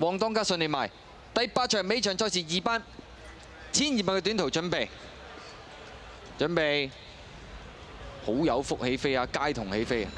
黃當家順利埋。第8場尾場賽事2班1200嘅短途準備，好有福起飛啊！街童起飛啊！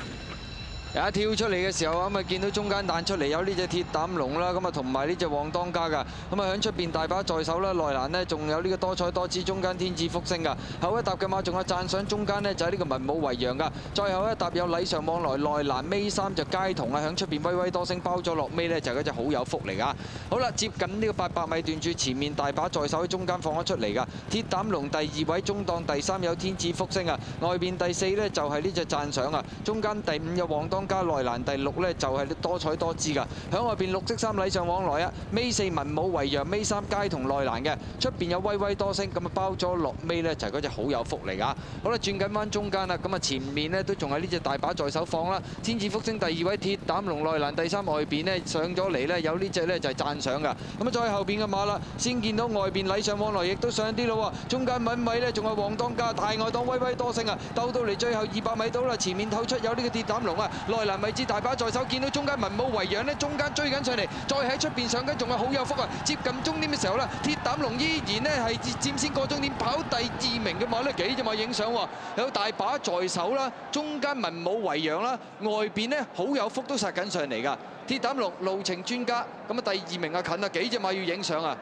一跳出嚟嘅時候咁啊，見到中間彈出嚟有呢隻鐵膽龍啦，咁啊同埋呢隻黃當家㗎，咁啊響出邊大把在手啦，內欄呢仲有呢個多彩多姿，中間天賜福星㗎，後一搭嘅馬仲有讚賞，中間呢就係呢個文武維揚㗎，再後一搭有禮尚往來，內欄尾3隻街童啊，響出邊威威多星包咗落尾呢就係嗰隻好有福嚟㗎。好啦，接近呢個800米段處，前面大把在手喺中間放咗出嚟㗎，鐵膽龍第2位，中檔第3有天賜福星啊，外邊第4呢就係呢隻讚賞啊，中間第5有黃當家，內欄第6呢就係多彩多姿㗎，響外邊綠色衫禮尚往來啊，尾4文武維揚，尾3街童內欄嘅，出邊有威威多星，咁啊包咗落尾呢就係嗰隻好有福嚟㗎。好啦，轉緊彎中間啦，咁啊前面呢都仲係呢隻大把在手放啦，天賜福星第2位，鐵膽龍內欄第3，外邊呢上咗嚟呢有呢隻呢就係讚賞㗎，咁啊再後邊嘅馬啦，先見到外邊禮尚往來亦都上啲咯喎，中間揾位呢仲係黃當家，大外檔威威多星啊，鬥到嚟最後200米到啦，前面透出有呢個鐵膽龍啊，內欄位置大把在手，見到中間文武維揚呢，中間追緊上嚟，再喺出邊上緊仲係好有福啊！接近終點嘅時候呢，鐵膽龍依然呢係佔先過終點，跑第2名嘅馬呢幾隻馬影相喎，有大把在手啦，中間文武維揚啦，外邊呢好有福都殺緊上嚟㗎。鐵膽龍路程專家，咁啊第2名啊近啊，幾隻馬要影相啊！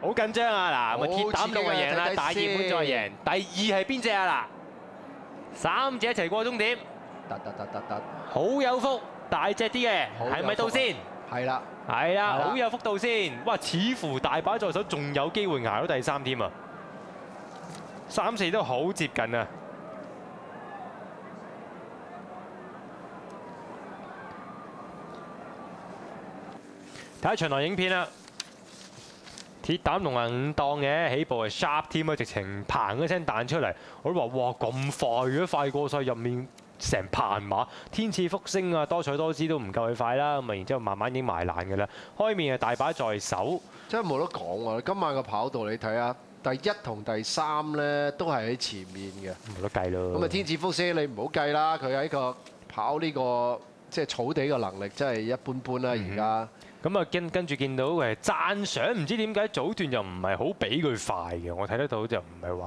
好緊張啊！嗱，咁啊鐵膽龍就贏啦，大熱門再贏。第2係邊隻啊？嗱，3隻一齊過終點。得，好有福，大隻啲嘅，係咪到先？係啦，好有福到先。哇，似乎大把在手，仲有機會捱到第3添啊！3、4都好接近啊！睇下場內影片啦。鐵膽龍係5檔嘅，起步係 sharp 添啊，直情嘭一聲彈出嚟，我都話哇咁快嘅，快過晒入面成棚馬，天賜福星啊，多彩多姿都唔夠佢快啦，咁啊然之後慢慢已經埋爛嘅啦，開面係大把在手，真係冇得講喎！今晚嘅跑道你睇下，第1同第3咧都係喺前面嘅，冇得計咯。咁啊天賜福星你唔好計啦，佢喺個跑呢個即係草地嘅能力真係一般般啦而家。咁啊跟住見到誒讚賞，唔知點解早段就唔係好俾佢快嘅，我睇得到就唔係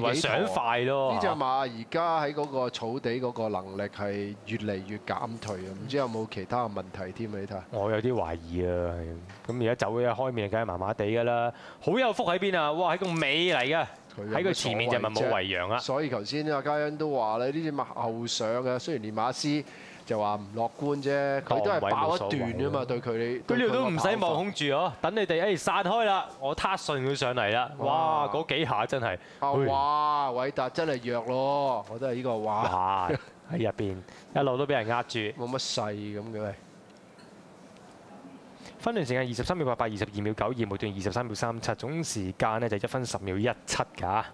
話想快咯。呢隻馬而家喺嗰個草地嗰個能力係越嚟越減退啊！唔知有冇其他嘅問題添啊？你睇下。我有啲懷疑啊，係。咁而家走嘅開面梗係麻麻地㗎啦，好有福喺邊啊！哇，喺個尾嚟㗎，喺佢前面就文武維揚啦。所以頭先阿嘉欣都話咧，呢隻馬後上嘅，雖然練馬師就話唔樂觀啫，佢都係爆一段啫嘛，對佢哋。佢呢度都唔使望空住哦，等你哋散開啦，我撻順佢上嚟啦。哇，嗰幾下真係。哇，偉達真係弱咯，我都係呢個哇。喺入邊一路都俾人壓住，冇乜勢咁嘅。分段時間23秒88，22秒92，末段23秒37，總時間呢就1分10秒17㗎。